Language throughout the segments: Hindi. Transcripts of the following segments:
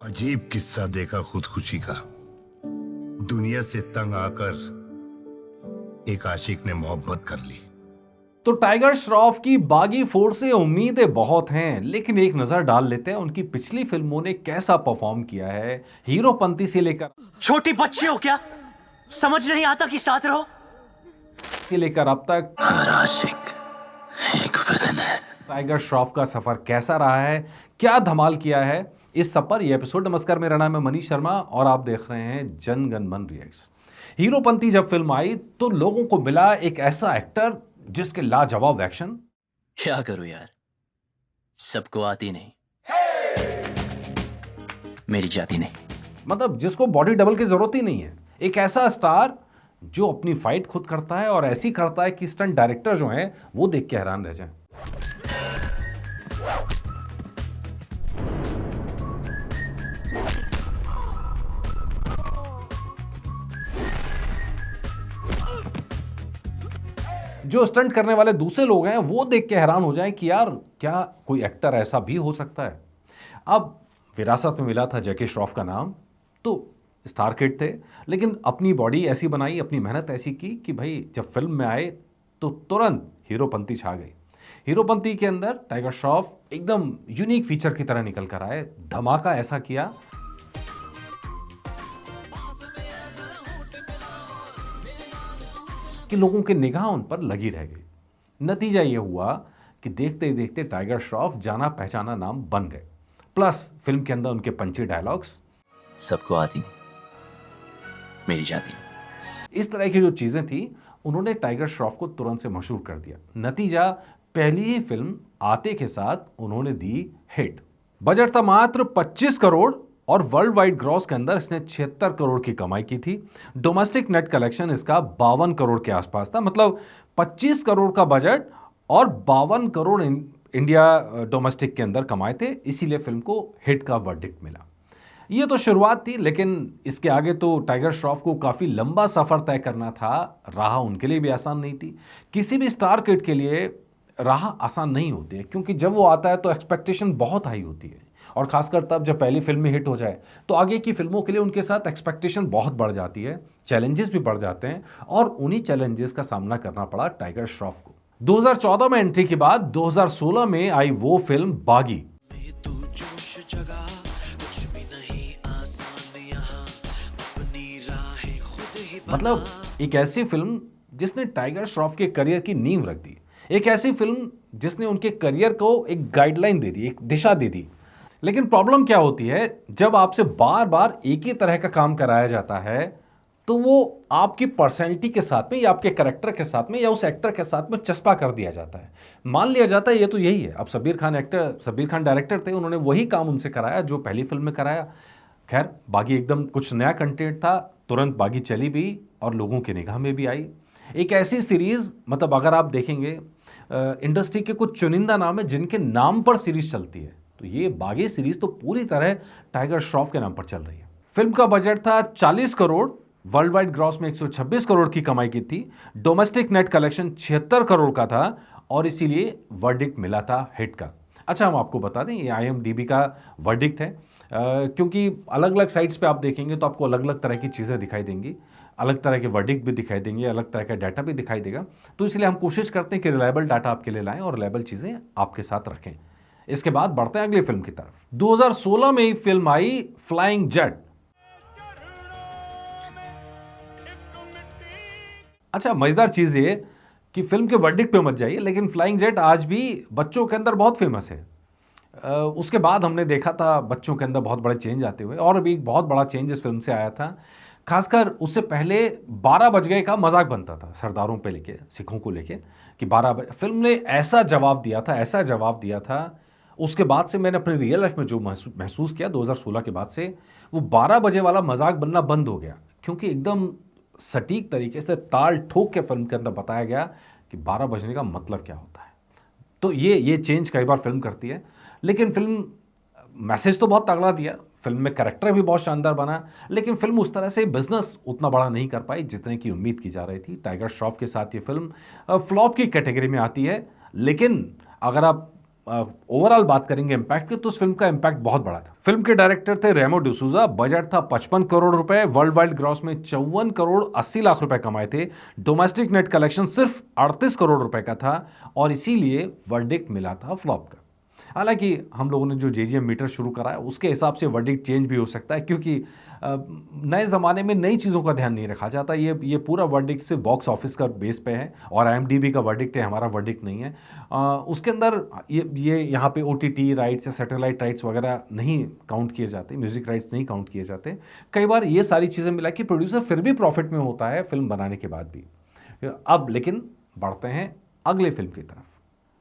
अजीब किस्सा देखा खुदकुशी का। दुनिया से तंग आकर एक आशिक ने मोहब्बत कर ली। तो टाइगर श्रॉफ की बागी फोर से उम्मीदें बहुत हैं, लेकिन एक नजर डाल लेते हैं उनकी पिछली फिल्मों ने कैसा परफॉर्म किया है। हीरोपंती छोटी बच्ची हो क्या? समझ नहीं आता कि साथ रहो। से लेकर अब तक हर आशिक एक विलन है। टाइगर श्रॉफ का सफर कैसा रहा है, क्या धमाल किया है, इस सब पर यह एपिसोड। नमस्कार, मेरा नाम है मनीष शर्मा और आप देख रहे हैं जन गण मन रिएक्ट्स। हीरोपंती जब फिल्म आई तो लोगों को मिला एक ऐसा एक्टर जिसके लाजवाब एक्शन। क्या करूं यार, सबको आती नहीं, मेरी जाती नहीं। मतलब जिसको बॉडी डबल की जरूरत ही नहीं है। एक ऐसा स्टार जो अपनी फाइट खुद करता है और ऐसी करता है कि स्टंट डायरेक्टर जो हैं वो देख के हैरान रह जाएं। जो स्टंट करने वाले दूसरे लोग हैं वो देख के हैरान हो जाएं कि यार क्या कोई एक्टर ऐसा भी हो सकता है। अब विरासत में मिला था जैकी श्रॉफ का नाम, तो स्टार किड थे, लेकिन अपनी बॉडी ऐसी बनाई, अपनी मेहनत ऐसी की कि भाई जब फिल्म में आए तो तुरंत हीरोपंती छा गई। हीरोपंती के अंदर टाइगर श्रॉफ एकदम यूनिक फीचर की तरह निकल कर आए, धमाका ऐसा किया कि लोगों की निगाह उन पर लगी रह गई। नतीजा यह हुआ कि देखते ही देखते टाइगर श्रॉफ जाना पहचाना नाम बन गए। प्लस फिल्म के अंदर उनके पंची डायलॉग्स, सबको आती नहीं, मेरी जाती नहीं। इस तरह की जो चीजें थी उन्होंने टाइगर श्रॉफ को तुरंत से मशहूर कर दिया। नतीजा पहली ही फिल्म आते के साथ उन्होंने दी हिट। बजट था मात्र 25 करोड़ और वर्ल्ड वाइड ग्रॉस के अंदर इसने 76 करोड़ की कमाई की थी। डोमेस्टिक नेट कलेक्शन इसका 52 करोड़ के आसपास था। मतलब 25 करोड़ का बजट और 52 करोड़ इंडिया डोमेस्टिक के अंदर कमाए थे, इसीलिए फिल्म को हिट का वर्डिक्ट मिला। ये तो शुरुआत थी, लेकिन इसके आगे तो टाइगर श्रॉफ को काफी लंबा सफर तय करना था। राह उनके लिए भी आसान नहीं थी। किसी भी स्टार किड के लिए राह आसान नहीं होती है, क्योंकि जब वो आता है तो एक्सपेक्टेशन बहुत हाई होती है, और खासकर तब जब पहली फिल्म में हिट हो जाए तो आगे की फिल्मों के लिए उनके साथ एक्सपेक्टेशन बहुत बढ़ जाती है, चैलेंजेस भी बढ़ जाते हैं, और उन्हीं चैलेंजेस का सामना करना पड़ा टाइगर श्रॉफ को। 2014 में एंट्री के बाद 2016 में आई वो फिल्म बागी। मतलब एक ऐसी फिल्म जिसने टाइगर श्रॉफ के करियर की नींव रख दी। एक ऐसी फिल्म जिसने उनके करियर को एक गाइडलाइन दे दी, एक दिशा दे दी। लेकिन प्रॉब्लम क्या होती है, जब आपसे बार बार एक ही तरह का काम कराया जाता है तो वो आपकी पर्सनैलिटी के साथ में या आपके कैरेक्टर के साथ में या उस एक्टर के साथ में चस्पा कर दिया जाता है। मान लिया जाता है ये तो यही है। अब सबीर खान डायरेक्टर थे, उन्होंने वही काम उनसे कराया जो पहली फिल्म में कराया। खैर, बागी एकदम कुछ नया कंटेंट था, तुरंत बागी चली भी और लोगों की निगाह में भी आई। एक ऐसी सीरीज, मतलब अगर आप देखेंगे इंडस्ट्री के कुछ चुनिंदा नाम है जिनके नाम पर सीरीज चलती है, तो ये बागी सीरीज तो पूरी तरह टाइगर श्रॉफ के नाम पर चल रही है। फिल्म का बजट था 40 करोड़, वर्ल्ड वाइड ग्रॉस में 126 करोड़ की कमाई की थी। डोमेस्टिक नेट कलेक्शन 76 करोड़ का था और इसीलिए वर्डिक्ट मिला था हिट का। अच्छा, हम आपको बता दें ये IMDb का वर्डिक्ट है, क्योंकि अलग अलग साइट्स पे आप देखेंगे तो आपको अलग अलग तरह की चीज़ें दिखाई देंगी, अलग तरह के वर्डिक्ट भी दिखाई देंगे, अलग तरह का डाटा भी दिखाई देगा। तो इसलिए हम कोशिश करते हैं कि रिलायबल डाटा आपके लिए लाएं और रिलायबल चीज़ें आपके साथ रखें। इसके बाद बढ़ते हैं अगली फिल्म की तरफ। 2016 में ही फिल्म आई फ्लाइंग जेट। अच्छा, मजेदार चीज ये कि फिल्म के वर्डिक्ट पे मत जाइए, लेकिन फ्लाइंग जेट आज भी बच्चों के अंदर बहुत फेमस है। उसके बाद हमने देखा था बच्चों के अंदर बहुत बड़े चेंज आते हुए, और अभी एक बहुत बड़ा चेंज इस फिल्म से आया था। खासकर उससे पहले 12 बज गए का मजाक बनता था सरदारों पे लेके, सिखों को लेके, कि 12 बजे। फिल्म ने ऐसा जवाब दिया था, ऐसा जवाब दिया था। उसके बाद से मैंने अपनी रियल लाइफ में जो महसूस किया 2016 के बाद से, वो 12 बजे वाला मजाक बनना बंद हो गया, क्योंकि एकदम सटीक तरीके से ताल ठोक के फिल्म के अंदर बताया गया कि 12 बजने का मतलब क्या होता है। तो ये चेंज कई बार फिल्म करती है, लेकिन फिल्म मैसेज तो बहुत तगड़ा दिया, फिल्म में कैरेक्टर भी बहुत शानदार बना, लेकिन फिल्म उस तरह से बिजनेस उतना बड़ा नहीं कर पाई जितने की उम्मीद की जा रही थी। टाइगर श्रॉफ के साथ ये फिल्म फ्लॉप की कैटेगरी में आती है, लेकिन अगर आप ओवरऑल बात करेंगे इम्पैक्ट की, तो उस फिल्म का इम्पैक्ट बहुत बड़ा था। फिल्म के डायरेक्टर थे रेमो डिसूजा। बजट था 55 करोड़ रुपए। वर्ल्ड वाइड ग्रॉस में 54 करोड़ 80 लाख रुपए कमाए थे। डोमेस्टिक नेट कलेक्शन सिर्फ 38 करोड़ रुपए का था और इसीलिए वर्डिक्ट मिला था फ्लॉप का। हालांकि हम लोगों ने जो जेजीएम मीटर शुरू करा है उसके हिसाब से वर्डिक्ट चेंज भी हो सकता है, क्योंकि नए ज़माने में नई चीज़ों का ध्यान नहीं रखा जाता। ये पूरा वर्डिक्ट से बॉक्स ऑफिस का बेस पे है और IMDb का वर्डिक्ट है, हमारा वर्डिक्ट नहीं है। उसके अंदर ये यहाँ पे OTT राइट्स या सैटेलाइट राइट्स वगैरह नहीं काउंट किए जाते, म्यूज़िक राइट्स नहीं काउंट किए जाते। कई बार ये सारी चीज़ें मिला कि प्रोड्यूसर फिर भी प्रॉफिट में होता है फिल्म बनाने के बाद भी। अब लेकिन बढ़ते हैं अगले फिल्म की तरफ।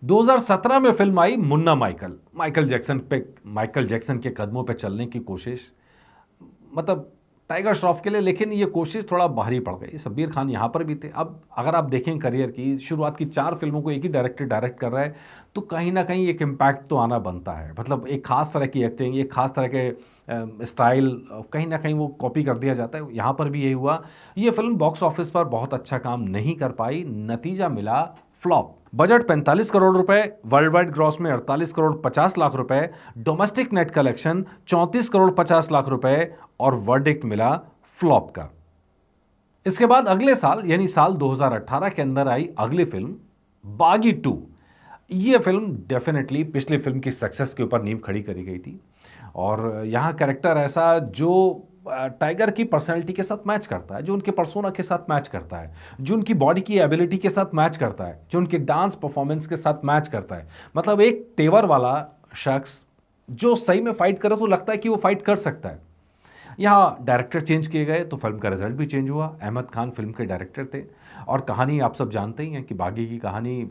2017 में फिल्म आई मुन्ना माइकल जैक्सन के कदमों पे चलने की कोशिश, मतलब टाइगर श्रॉफ के लिए। लेकिन ये कोशिश थोड़ा भारी पड़ गई। शब्बीर खान यहाँ पर भी थे। अब अगर आप देखें करियर की शुरुआत की 4 फिल्मों को एक ही डायरेक्टर डायरेक्ट कर रहा है, तो कहीं ना कहीं एक इम्पैक्ट तो आना बनता है। मतलब एक खास तरह की एक्टिंग, एक खास तरह के स्टाइल कहीं ना कहीं वो कॉपी कर दिया जाता है। यहाँ पर भी यही हुआ। ये फिल्म बॉक्स ऑफिस पर बहुत अच्छा काम नहीं कर पाई, नतीजा मिला फ्लॉप। बजट 45 करोड़ रुपए, वर्ल्ड वाइड ग्रॉस में 48 करोड़ 50 लाख रुपए, domestic net collection 34 crore 50 lakh रुपए और वर्डिक्ट मिला फ्लॉप का। इसके बाद अगले साल यानी साल 2018 के अंदर आई अगली फिल्म बागी 2। ये फिल्म डेफिनेटली पिछली फिल्म की सक्सेस के ऊपर नींव खड़ी करी गई थी और यहाँ कैरेक्टर ऐसा जो टाइगर की पर्सनैलिटी के साथ मैच करता है, जो उनके पर्सोना के साथ मैच करता है, जो उनकी बॉडी की एबिलिटी के साथ मैच करता है, जो उनके डांस परफॉर्मेंस के साथ मैच करता है। मतलब एक तेवर वाला शख्स जो सही में फाइट करे तो लगता है कि वो फाइट कर सकता है। यहाँ डायरेक्टर चेंज किए गए तो फिल्म का रिजल्ट भी चेंज हुआ। अहमद खान फिल्म के डायरेक्टर थे और कहानी आप सब जानते ही हैं कि बागी की कहानी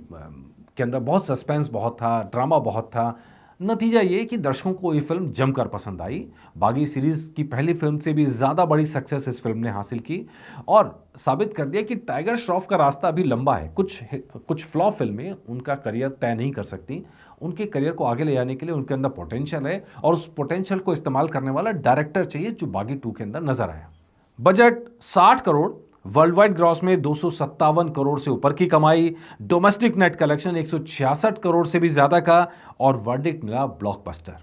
के अंदर बहुत सस्पेंस बहुत था, ड्रामा बहुत था। नतीजा ये कि दर्शकों को ये फिल्म जमकर पसंद आई। बागी सीरीज की पहली फिल्म से भी ज़्यादा बड़ी सक्सेस इस फिल्म ने हासिल की और साबित कर दिया कि टाइगर श्रॉफ का रास्ता अभी लंबा है। कुछ फ्लॉप फिल्में उनका करियर तय नहीं कर सकती। उनके करियर को आगे ले जाने के लिए उनके अंदर पोटेंशियल है और उस पोटेंशियल को इस्तेमाल करने वाला डायरेक्टर चाहिए, जो बागी 2 के अंदर नजर आया। Budget 60 crore, world wide gross में 257 करोड़ से ऊपर की कमाई, डोमेस्टिक नेट कलेक्शन 166 करोड़ से भी ज्यादा का और वर्डिक्ट मिला ब्लॉकबस्टर।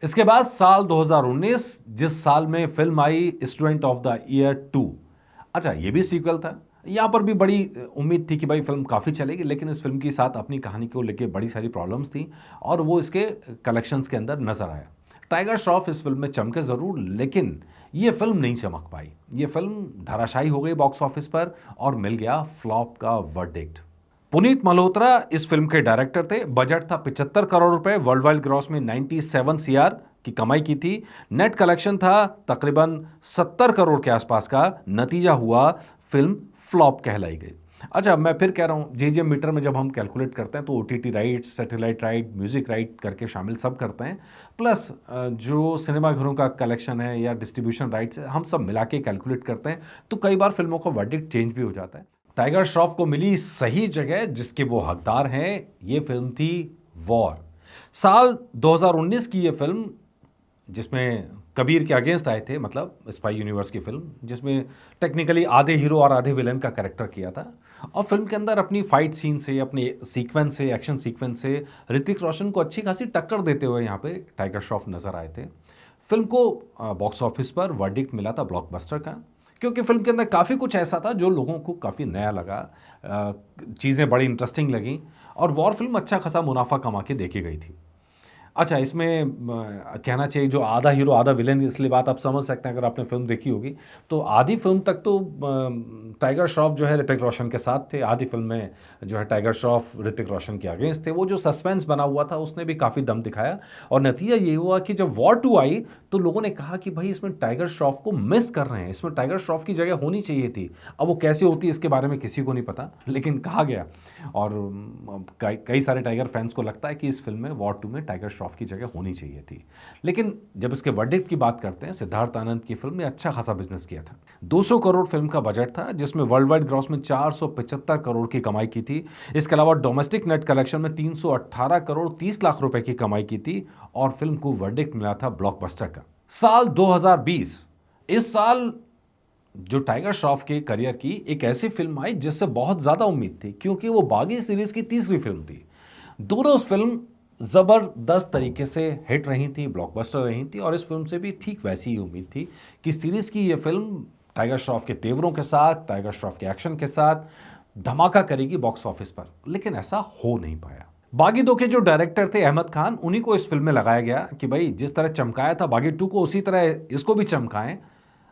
इसके बाद साल 2019, जिस साल में film I student of the year 2। अच्छा, ये भी सीक्वल था। यहां पर भी बड़ी उम्मीद थी कि भाई फिल्म काफ़ी चलेगी, लेकिन इस फिल्म के साथ अपनी कहानी को लेकर बड़ी सारी प्रॉब्लम्स थी और वो इसके कलेक्शंस के अंदर नजर आया। टाइगर श्रॉफ इस फिल्म में चमके ज़रूर, लेकिन ये फिल्म नहीं चमक पाई। ये फिल्म धराशायी हो गई बॉक्स ऑफिस पर और मिल गया फ्लॉप का वर्डिक्ट। पुनीत मल्होत्रा इस फिल्म के डायरेक्टर थे। बजट था 75 करोड़ रुपए, वर्ल्ड वाइड ग्रॉस में 97 CR की कमाई की थी। नेट कलेक्शन था तकरीबन 70 करोड़ के आसपास का। नतीजा हुआ फिल्म फ्लॉप कहलाई गई। अच्छा, मैं फिर कह रहा हूँ, जेजीएम मीटर में जब हम कैलकुलेट करते हैं तो OTT right, satellite right, music right करके शामिल सब करते हैं, प्लस जो सिनेमाघरों का कलेक्शन है या डिस्ट्रीब्यूशन राइट्स है, हम सब मिला के कैलकुलेट करते हैं। तो कई बार फिल्मों का वर्डिक्ट चेंज भी हो जाता है। टाइगर श्रॉफ को मिली सही जगह जिसके वो हकदार हैं। ये फिल्म थी वॉर। साल 2019 की ये फिल्म, जिसमें कबीर के अगेंस्ट आए थे, मतलब स्पाई यूनिवर्स की फिल्म, जिसमें टेक्निकली आधे हीरो और आधे विलन का कैरेक्टर किया था। और फिल्म के अंदर अपनी फाइट सीन से, अपने सीक्वेंस से, एक्शन सीक्वेंस से ऋतिक रोशन को अच्छी खासी टक्कर देते हुए यहाँ पे टाइगर श्रॉफ नजर आए थे। फिल्म को बॉक्स ऑफिस पर वर्डिक्ट मिला था ब्लॉकबस्टर का, क्योंकि फिल्म के अंदर काफ़ी कुछ ऐसा था जो लोगों को काफ़ी नया लगा, चीज़ें बड़ी इंटरेस्टिंग लगी और वॉर फिल्म अच्छा खासा मुनाफा कमा के देखी गई थी। अच्छा, इसमें कहना चाहिए जो आधा हीरो आधा विलेन, इसलिए बात आप समझ सकते हैं अगर आपने फिल्म देखी होगी। तो आधी फिल्म तक तो टाइगर श्रॉफ जो है ऋतिक रोशन के साथ थे, आधी फिल्म में जो है टाइगर श्रॉफ ऋतिक रोशन के अगेंस्ट थे। वो जो सस्पेंस बना हुआ था उसने भी काफ़ी दम दिखाया और नतीजा ये हुआ कि जब वॉर 2 आई तो लोगों ने कहा कि भाई इसमें टाइगर श्रॉफ को मिस कर रहे हैं, इसमें टाइगर श्रॉफ की जगह होनी चाहिए थी। अब वो कैसे होती है इसके बारे में किसी को नहीं पता, लेकिन कहा गया और कई सारे टाइगर फैंस को लगता है कि इस फिल्म में वॉर 2 में टाइगर श्रॉफ की जगह होनी चाहिए थी। लेकिन जब इसके वर्डिक्ट की बात करते हैं, सिद्धार्थ आनंद की फिल्म ने अच्छा खासा बिजनेस किया था। 200 करोड़ फिल्म का बजट था, जिसमें वर्ल्ड वाइड ग्रॉस में 475 करोड़ की कमाई की थी। इसके अलावा डोमेस्टिक नेट कलेक्शन में 318 करोड़ 30 लाख रुपए की कमाई की थी और फिल्म को वर्डिक्ट मिला था ब्लॉकबस्टर का। साल 2020, इस साल जो टाइगर श्रॉफ के करियर की एक ऐसी फिल्म आई जिससे बहुत ज्यादा उम्मीद थी, क्योंकि वो बागी सीरीज की तीसरी फिल्म थी। दोनों फिल्म ज़बरदस्त तरीके से हिट रही थी, ब्लॉकबस्टर रही थी, और इस फिल्म से भी ठीक वैसी ही उम्मीद थी कि सीरीज़ की ये फिल्म टाइगर श्रॉफ के तेवरों के साथ, टाइगर श्रॉफ के एक्शन के साथ धमाका करेगी बॉक्स ऑफिस पर, लेकिन ऐसा हो नहीं पाया। बागी 2 के जो डायरेक्टर थे अहमद खान, उन्हीं को इस फिल्म में लगाया गया कि भाई जिस तरह चमकाया था बागी 2 को, उसी तरह इसको भी चमकाएं।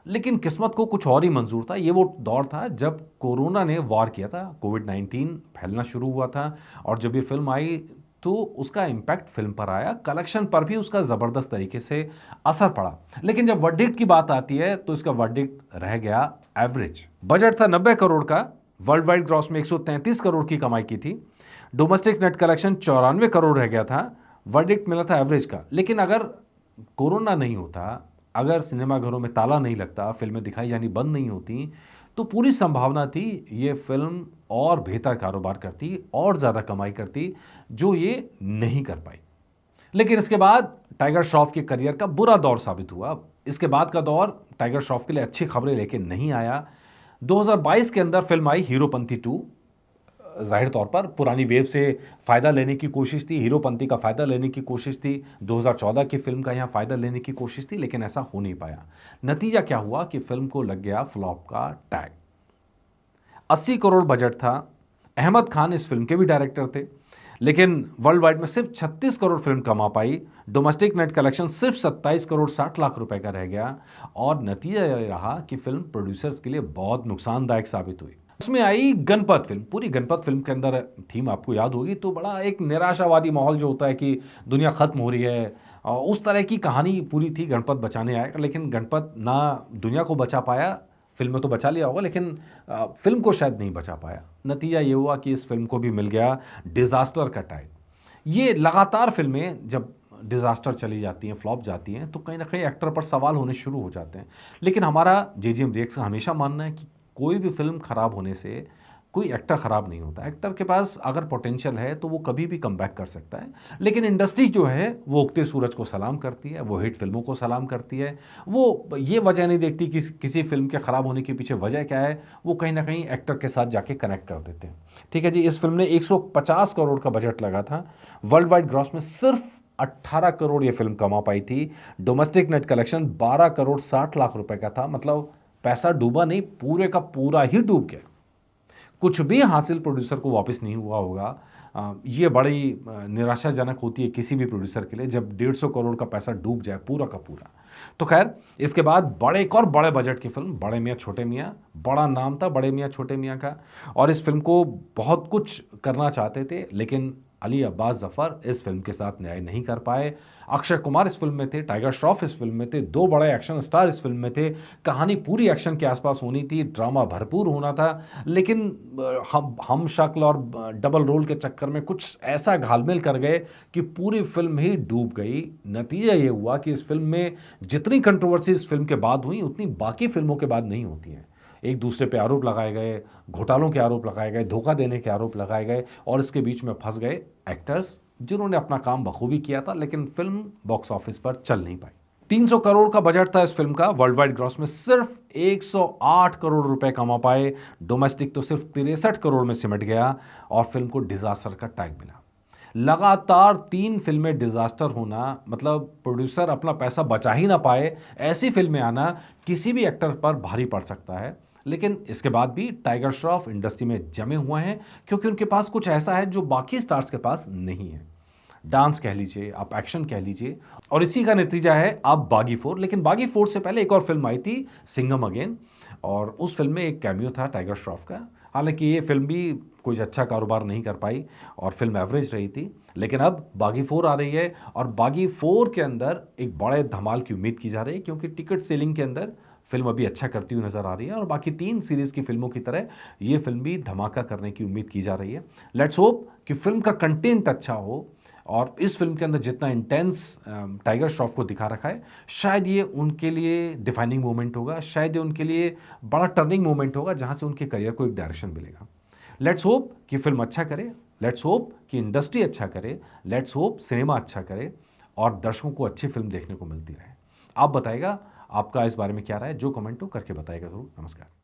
लेकिन किस्मत को कुछ और ही मंजूर था। ये वो दौर था जब कोरोना ने वार किया था, कोविड-19 फैलना शुरू हुआ था, और जब ये फिल्म आई तो उसका इम्पैक्ट फिल्म पर आया, कलेक्शन पर भी उसका ज़बरदस्त तरीके से असर पड़ा। लेकिन जब वर्डिक्ट की बात आती है तो इसका वर्डिक्ट रह गया एवरेज। बजट था 90 करोड़ का, वर्ल्ड वाइड ग्रॉस में 133 करोड़ की कमाई की थी, डोमेस्टिक नेट कलेक्शन 94 करोड़ रह गया था, वर्डिक्ट मिला था एवरेज का। लेकिन अगर कोरोना नहीं होता, अगर सिनेमाघरों में ताला नहीं लगता, फिल्में दिखाई जानी बंद नहीं होती, तो पूरी संभावना थी ये फिल्म और बेहतर कारोबार करती और ज़्यादा कमाई करती, जो ये नहीं कर पाई। लेकिन इसके बाद टाइगर श्रॉफ के करियर का बुरा दौर साबित हुआ। इसके बाद का दौर टाइगर श्रॉफ के लिए अच्छी खबरें लेके नहीं आया। 2022 के अंदर फिल्म आई हीरोपंती 2। जाहिर तौर पर पुरानी वेव से फ़ायदा लेने की कोशिश थी, हीरोपंती का फ़ायदा लेने की कोशिश थी, 2014 की फिल्म का यहाँ फ़ायदा लेने की कोशिश थी, लेकिन ऐसा हो नहीं पाया। नतीजा क्या हुआ कि फिल्म को लग गया फ्लॉप का टैग। 80 करोड़ बजट था। अहमद खान इस फिल्म के भी डायरेक्टर थे, लेकिन वर्ल्ड वाइड में सिर्फ 36 करोड़ फिल्म कमा पाई। डोमेस्टिक नेट कलेक्शन सिर्फ 27 करोड़ 60 लाख रुपए का रह गया, और नतीजा यह रहा कि फिल्म प्रोड्यूसर्स के लिए बहुत नुकसानदायक साबित हुई। उसमें आई गणपत फिल्म। पूरी गणपत फिल्म के अंदर थीम आपको याद होगी, तो बड़ा एक निराशावादी माहौल जो होता है कि दुनिया खत्म हो रही है, और उस तरह की कहानी पूरी थी। गणपत बचाने आएगा, लेकिन गणपत ना दुनिया को बचा पाया। फिल्म में तो बचा लिया होगा, लेकिन फिल्म को शायद नहीं बचा पाया। नतीजा ये हुआ कि इस फिल्म को भी मिल गया डिज़ास्टर का टैग। ये लगातार फिल्में जब डिज़ास्टर चली जाती हैं, फ्लॉप जाती हैं, तो कहीं ना कहीं एक्टर पर सवाल होने शुरू हो जाते हैं। लेकिन हमारा जेजीएम रिएक्ट्स का हमेशा मानना है कि कोई भी फिल्म खराब होने से कोई एक्टर खराब नहीं होता। एक्टर के पास अगर पोटेंशियल है तो वो कभी भी कम बैक कर सकता है। लेकिन इंडस्ट्री जो है वो उगते सूरज को सलाम करती है, वो हिट फिल्मों को सलाम करती है। वो ये वजह नहीं देखती कि किसी फिल्म के ख़राब होने के पीछे वजह क्या है, वो कहीं ना कहीं एक्टर के साथ जाके कनेक्ट कर देते हैं। ठीक है जी, इस फिल्म ने 150 करोड़ का बजट लगा था। वर्ल्ड वाइड ग्रॉस में सिर्फ 18 करोड़ ये फिल्म कमा पाई थी। Domestic net collection 12 crore 60 lakh रुपए का था। मतलब पैसा डूबा नहीं, पूरे का पूरा ही डूब गया। कुछ भी हासिल प्रोड्यूसर को वापस नहीं हुआ होगा। ये बड़ी निराशाजनक होती है किसी भी प्रोड्यूसर के लिए, जब 150 करोड़ का पैसा डूब जाए पूरा का पूरा। तो खैर, इसके बाद एक और बड़े बजट की फिल्म बड़े मियाँ छोटे मियाँ, बड़ा नाम था बड़े मियाँ छोटे मियाँ का, और इस फिल्म को बहुत कुछ करना चाहते थे, लेकिन अली अब्बास जफ़र इस फिल्म के साथ न्याय नहीं कर पाए। अक्षय कुमार इस फिल्म में थे, टाइगर श्रॉफ इस फिल्म में थे, दो बड़े एक्शन स्टार इस फिल्म में थे। कहानी पूरी एक्शन के आसपास होनी थी, ड्रामा भरपूर होना था, लेकिन हम शक्ल और डबल रोल के चक्कर में कुछ ऐसा घालमेल कर गए कि पूरी फिल्म ही डूब गई। नतीजा ये हुआ कि इस फिल्म में जितनी कंट्रोवर्सी इस फिल्म के बाद हुई, उतनी बाकी फिल्मों के बाद नहीं होती हैं। एक दूसरे पे आरोप लगाए गए, घोटालों के आरोप लगाए गए, धोखा देने के आरोप लगाए गए, और इसके बीच में फंस गए एक्टर्स जिन्होंने अपना काम बखूबी किया था, लेकिन फिल्म बॉक्स ऑफिस पर चल नहीं पाई। 300 करोड़ का बजट था इस फिल्म का। वर्ल्ड वाइड ग्रॉस में सिर्फ 108 करोड़ रुपए कमा पाए। डोमेस्टिक तो सिर्फ 63 करोड़ में सिमट गया, और फिल्म को डिजास्टर का टैग मिला। लगातार 3 फिल्में डिजास्टर होना, मतलब प्रोड्यूसर अपना पैसा बचा ही ना पाए, ऐसी फिल्में आना किसी भी एक्टर पर भारी पड़ सकता है। लेकिन इसके बाद भी टाइगर श्रॉफ इंडस्ट्री में जमे हुए हैं, क्योंकि उनके पास कुछ ऐसा है जो बाकी स्टार्स के पास नहीं है। डांस कह लीजिए, आप एक्शन कह लीजिए, और इसी का नतीजा है अब बागी 4। लेकिन बागी 4 से पहले एक और फिल्म आई थी, सिंघम अगेन, और उस फिल्म में एक कैमियो था टाइगर श्रॉफ का। हालांकि ये फिल्म भी कुछ अच्छा कारोबार नहीं कर पाई और फिल्म एवरेज रही थी। लेकिन अब बागी 4 आ रही है, और बागी 4 के अंदर एक बड़े धमाल की उम्मीद की जा रही है, क्योंकि टिकट सेलिंग के अंदर फिल्म अभी अच्छा करती हुई नजर आ रही है, और बाकी 3 सीरीज़ की फिल्मों की तरह ये फिल्म भी धमाका करने की उम्मीद की जा रही है। लेट्स होप कि फिल्म का कंटेंट अच्छा हो, और इस फिल्म के अंदर जितना इंटेंस टाइगर श्रॉफ को दिखा रखा है, शायद ये उनके लिए डिफाइनिंग मोमेंट होगा, शायद ये उनके लिए बड़ा टर्निंग मोमेंट होगा, जहां से उनके करियर को एक डायरेक्शन मिलेगा। लेट्स होप कि फिल्म अच्छा करे, लेट्स होप कि इंडस्ट्री अच्छा करे, लेट्स होप सिनेमा अच्छा करे, और दर्शकों को अच्छी फिल्म देखने को मिलती रहे। आप बताइएगा आपका इस बारे में क्या राय है, जो कमेंट हो करके बताइएगा ज़रूर। नमस्कार।